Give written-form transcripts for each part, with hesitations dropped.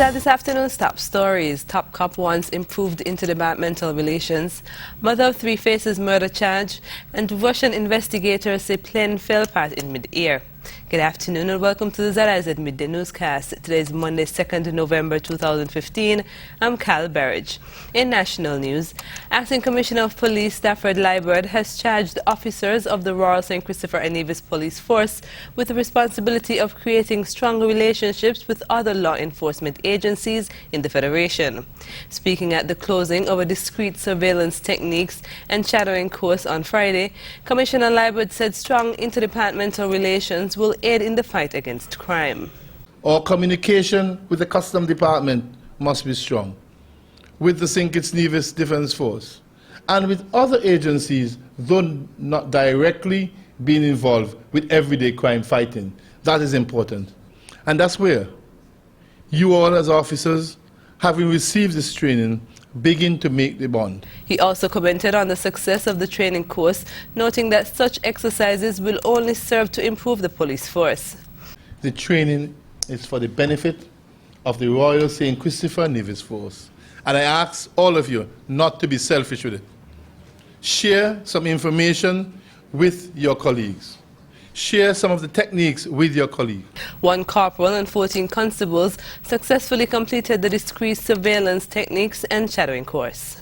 These are this afternoon's top stories. Top cop wants improved interdepartmental relations. Mother of three faces murder charge. And Russian investigators say plane fell apart in mid-air. Good afternoon and welcome to the ZIZ Midday Newscast. Today is Monday, 2nd November 2015. I'm Cal Berridge. In national news, Acting Commissioner of Police Stafford Liburd has charged officers of the Royal St. Christopher and Nevis Police Force with the responsibility of creating stronger relationships with other law enforcement agencies in the Federation. Speaking at the closing of a discrete surveillance techniques and shadowing course on Friday, Commissioner Liburd said strong interdepartmental relations will aid in the fight against crime. Our communication with the Customs Department must be strong, with the St. Kitts Nevis Defence Force, and with other agencies, though not directly being involved with everyday crime fighting. That is important. And that's where you all as officers, having received this training, begin to make the bond. He also commented on the success of the training course, noting that such exercises will only serve to improve the police force. The training is for the benefit of the Royal St. Christopher Nevis Force. And I ask all of you not to be selfish with it. Share some information with your colleagues. Share some of the techniques with your colleagues. One corporal and 14 constables successfully completed the discrete surveillance techniques and shadowing course.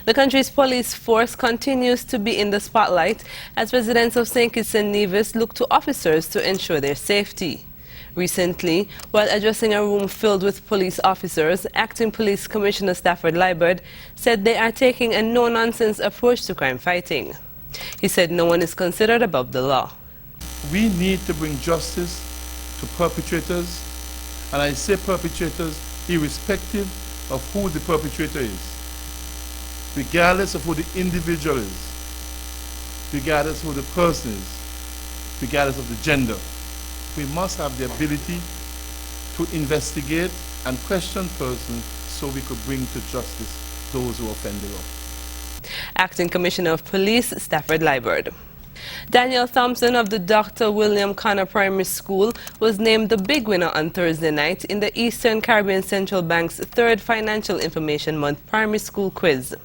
The country's police force continues to be in the spotlight as residents of St. Kitts and Nevis look to officers to ensure their safety. Recently, while addressing a room filled with police officers, Acting Police Commissioner Stafford Liburd said they are taking a no-nonsense approach to crime fighting. He said no one is considered above the law. We need to bring justice to perpetrators, and I say perpetrators irrespective of who the perpetrator is, regardless of who the individual is, regardless of who the person is, regardless of the gender. We must have the ability to investigate and question persons so we could bring to justice those who offend the law. Acting Commissioner of Police Stafford Liburd. Daniel Thompson of the Dr. William Connor Primary School was named the big winner on Thursday night in the Eastern Caribbean Central Bank's third Financial Information Month Primary School Quiz.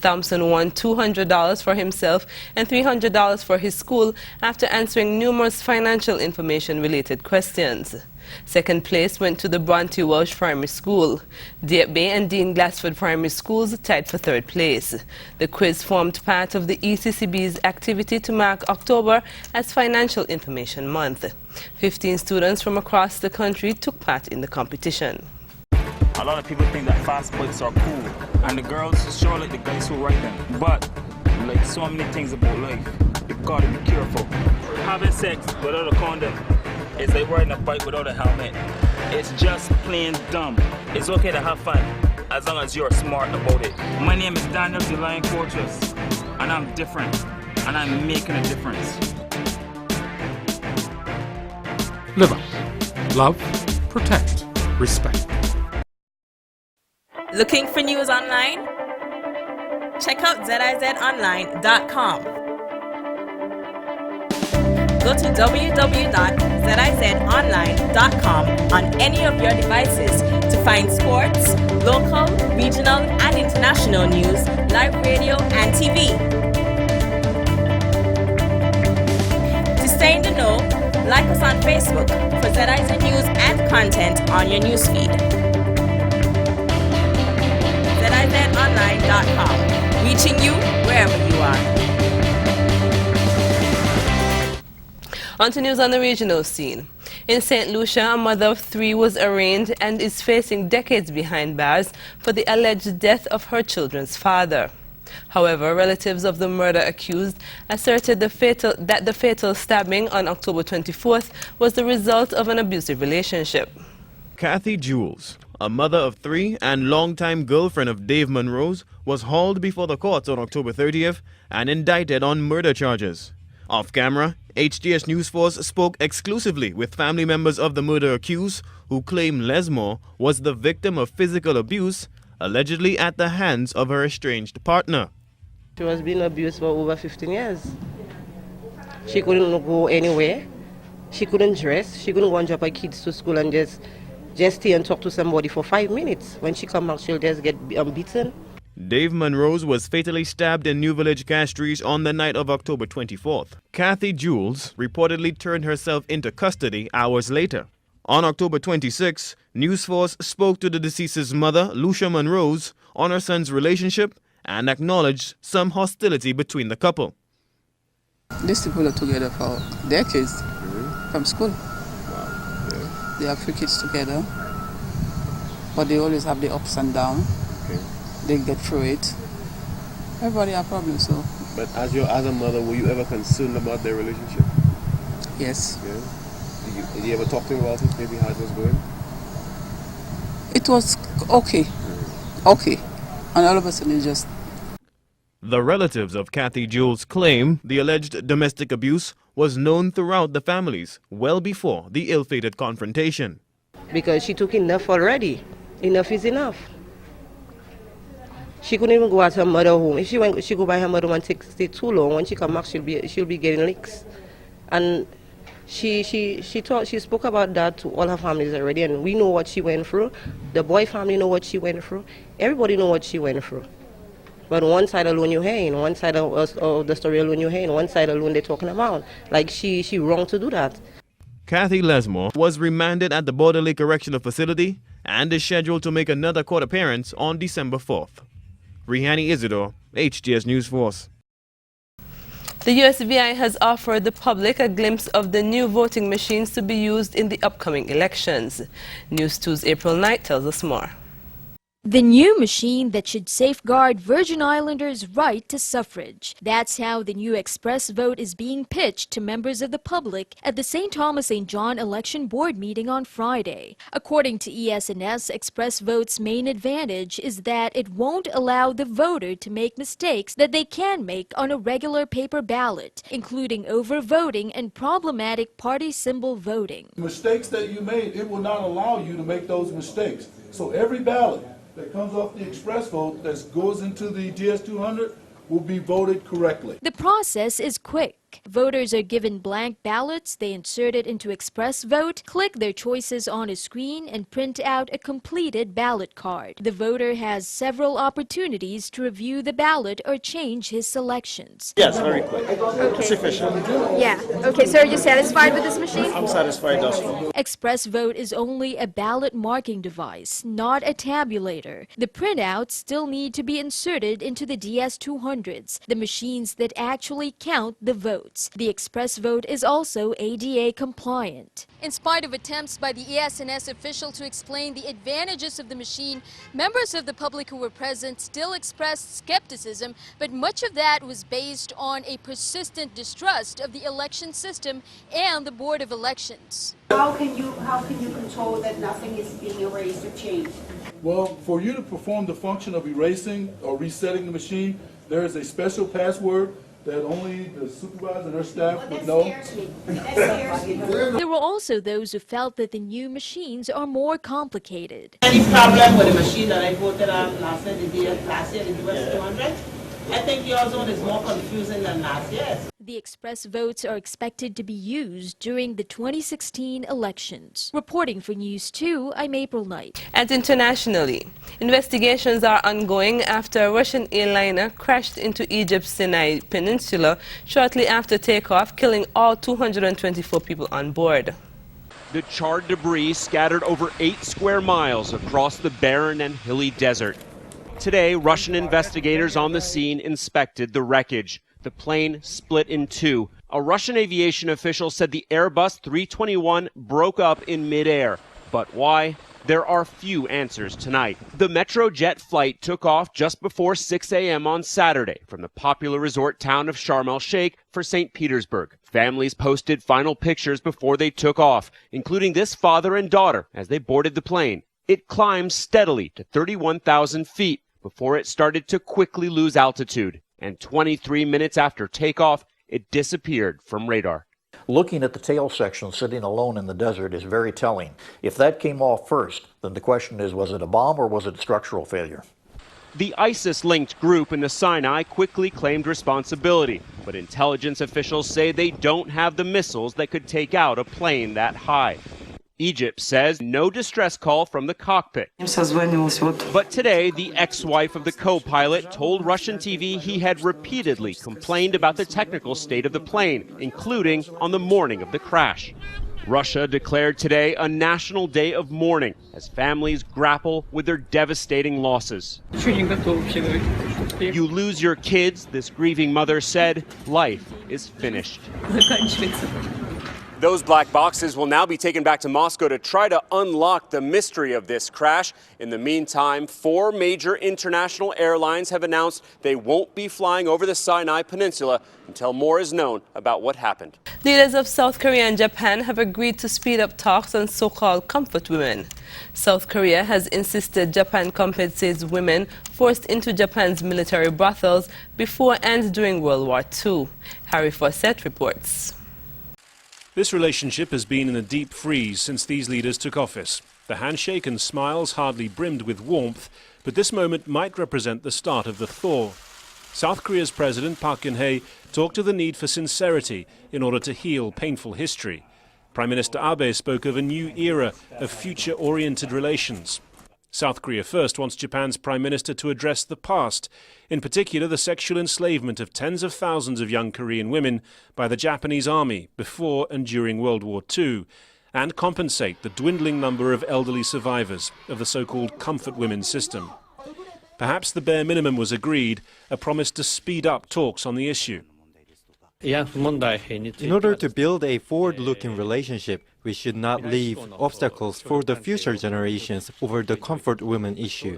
Thompson won $200 for himself and $300 for his school after answering numerous financial information-related questions. Second place went to the Bronte Welsh Primary School. Deep Bay and Dean Glassford Primary Schools tied for third place. The quiz formed part of the ECCB's activity to mark October as Financial Information Month. 15 students from across the country took part in the competition. A lot of people think that fast bikes are cool, and the girls sure like the guys who ride them. But, like so many things about life, you've got to be careful. Having sex without a condom is like riding a bike without a helmet. It's just plain dumb. It's okay to have fun, as long as you're smart about it. My name is Daniel the Lion Fortress, and I'm different, and I'm making a difference. Live up. Love, protect, respect. Looking for news online? Check out zizonline.com. Go to www.zizonline.com on any of your devices to find sports, local, regional, and international news, live radio, and TV. To stay in the know, like us on Facebook for ZIZ news and content on your newsfeed. zizonline.com, reaching you wherever you are. On to news on the regional scene. In St. Lucia, a mother of three was arraigned and is facing decades behind bars for the alleged death of her children's father. However, relatives of the murder accused asserted that the fatal stabbing on October 24th was the result of an abusive relationship. Kathy Jules, a mother of three and longtime girlfriend of Dave Monroe's, was hauled before the courts on October 30th and indicted on murder charges. Off camera, HTS News Force spoke exclusively with family members of the murder accused, who claim Lesmore was the victim of physical abuse, allegedly at the hands of her estranged partner. She was being abused for over 15 years. She couldn't go anywhere. She couldn't dress. She couldn't go and drop her kids to school and just just stay and talk to somebody for 5 minutes. When she come back, she'll just get beaten. Dave Monrose was fatally stabbed in New Village Castries on the night of October 24th. Kathy Jules reportedly turned herself into custody hours later. On October 26, News Force spoke to the deceased's mother, Lucia Monrose, on her son's relationship and acknowledged some hostility between the couple. These people are together for decades from school. Wow. Yeah. They have 3 kids together, but they always have the ups and downs. Okay. They get through it. Everybody have problems, so. But as a mother, were you ever concerned about their relationship? Yes. Yeah. Did you ever talk to him about it? Maybe how it was going? It was okay. Okay. And all of a sudden it just. The relatives of Kathy Jules claim the alleged domestic abuse was known throughout the families well before the ill-fated confrontation. Because she took enough already. Enough is enough. She couldn't even go at her mother home. If she go by her mother and stay too long, when she come back, she'll be getting licks. And she spoke about that to all her families already, and we know what she went through. The boy family know what she went through. Everybody know what she went through. But one side alone you're hearing, one side of the story alone you're hearing, one side alone they're talking about. Like she wrong to do that. Kathy Lesmore was remanded at the Border Lake Correctional Facility and is scheduled to make another court appearance on December 4th. Rihani Isidore, HTS News Force. The USVI has offered the public a glimpse of the new voting machines to be used in the upcoming elections. News 2's April Knight tells us more. The new machine that should safeguard Virgin Islanders' right to suffrage. That's how the new express vote is being pitched to members of the public at the St. Thomas St. John Election Board meeting on Friday. According to ES&S, express vote's main advantage is that it won't allow the voter to make mistakes that they can make on a regular paper ballot, including overvoting and problematic party symbol voting. Mistakes that you made, it will not allow you to make those mistakes. So every ballot that comes off the express vote that goes into the GS200 will be voted correctly. The process is quick. Voters are given blank ballots, they insert it into express vote, click their choices on a screen, and print out a completed ballot card. The voter has several opportunities to review the ballot or change his selections. Yes, very quick. Okay. It's efficient. Yeah. Okay, so are you satisfied with this machine? I'm satisfied thus far. Express vote is only a ballot marking device, not a tabulator. The printouts still need to be inserted into the DS200s, the machines that actually count the vote. The express vote is also ADA compliant. In spite of attempts by the ES&S official to explain the advantages of the machine, members of the public who were present still expressed skepticism, but much of that was based on a persistent distrust of the election system and the Board of Elections. How can you control that nothing is being erased or changed? Well, for you to perform the function of erasing or resetting the machine, there is a special password that only the supervisor and her staff would know. There were also those who felt that the new machines are more complicated. Any problem with the machine that I voted on last year, the US200? I think yours one is more confusing than last year's. The express votes are expected to be used during the 2016 elections. Reporting for News 2, I'm April Knight. And internationally, investigations are ongoing after a Russian airliner crashed into Egypt's Sinai Peninsula shortly after takeoff, killing all 224 people on board. The charred debris scattered over 8 square miles across the barren and hilly desert. Today, Russian investigators on the scene inspected the wreckage. The plane split in two. A Russian aviation official said the Airbus 321 broke up in midair. But why? There are few answers tonight. The Metrojet flight took off just before 6 a.m. on Saturday from the popular resort town of Sharm el-Sheikh for St. Petersburg. Families posted final pictures before they took off, including this father and daughter as they boarded the plane. It climbed steadily to 31,000 feet before it started to quickly lose altitude. And 23 minutes after takeoff, it disappeared from radar. Looking at the tail section sitting alone in the desert is very telling. If that came off first, then the question is, was it a bomb or was it structural failure? The ISIS-linked group in the Sinai quickly claimed responsibility, but intelligence officials say they don't have the missiles that could take out a plane that high. Egypt says no distress call from the cockpit. But today, the ex-wife of the co-pilot told Russian TV he had repeatedly complained about the technical state of the plane, including on the morning of the crash. Russia declared today a national day of mourning as families grapple with their devastating losses. You lose your kids, this grieving mother said. Life is finished. Those black boxes will now be taken back to Moscow to try to unlock the mystery of this crash. In the meantime, 4 major international airlines have announced they won't be flying over the Sinai Peninsula until more is known about what happened. Leaders of South Korea and Japan have agreed to speed up talks on so-called comfort women. South Korea has insisted Japan compensates women forced into Japan's military brothels before and during World War II. Harry Fawcett reports. This relationship has been in a deep freeze since these leaders took office. The handshake and smiles hardly brimmed with warmth, but this moment might represent the start of the thaw. South Korea's President Park Geun-hye talked of the need for sincerity in order to heal painful history. Prime Minister Abe spoke of a new era of future-oriented relations. South Korea First wants Japan's Prime Minister to address the past, in particular the sexual enslavement of tens of thousands of young Korean women by the Japanese army before and during World War II, and compensate the dwindling number of elderly survivors of the so-called comfort women system. Perhaps the bare minimum was agreed, a promise to speed up talks on the issue. In order to build a forward-looking relationship, we should not leave obstacles for the future generations over the comfort women issue.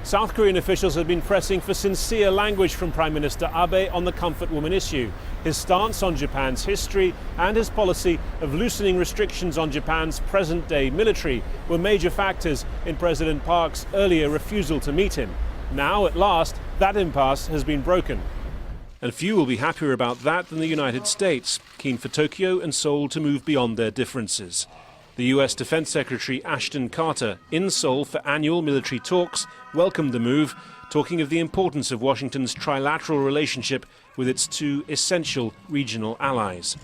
South Korean officials have been pressing for sincere language from Prime Minister Abe on the comfort woman issue. His stance on Japan's history and his policy of loosening restrictions on Japan's present-day military were major factors in President Park's earlier refusal to meet him. Now, at last, that impasse has been broken. And few will be happier about that than the United States, keen for Tokyo and Seoul to move beyond their differences. The US Defense Secretary Ashton Carter, in Seoul for annual military talks, welcomed the move, talking of the importance of Washington's trilateral relationship with its 2 essential regional allies.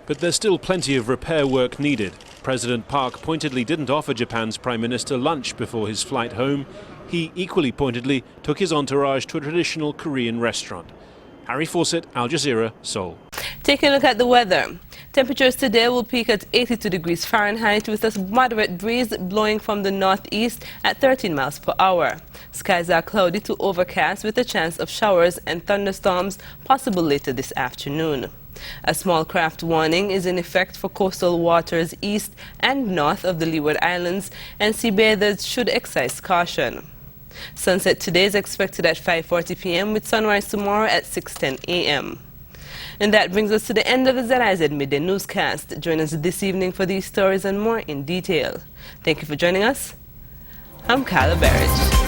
But there's still plenty of repair work needed. President Park pointedly didn't offer Japan's Prime Minister lunch before his flight home. He equally pointedly took his entourage to a traditional Korean restaurant. Harry Fawcett, Al Jazeera, Seoul. Taking a look at the weather. Temperatures today will peak at 82 degrees Fahrenheit with a moderate breeze blowing from the northeast at 13 miles per hour. Skies are cloudy to overcast with a chance of showers and thunderstorms possible later this afternoon. A small craft warning is in effect for coastal waters east and north of the Leeward Islands, and sea bathers should exercise caution. Sunset today is expected at 5:40 p.m. with sunrise tomorrow at 6:10 a.m. And that brings us to the end of the ZIZ Midday Newscast. Join us this evening for these stories and more in detail. Thank you for joining us. I'm Kyla Barrage.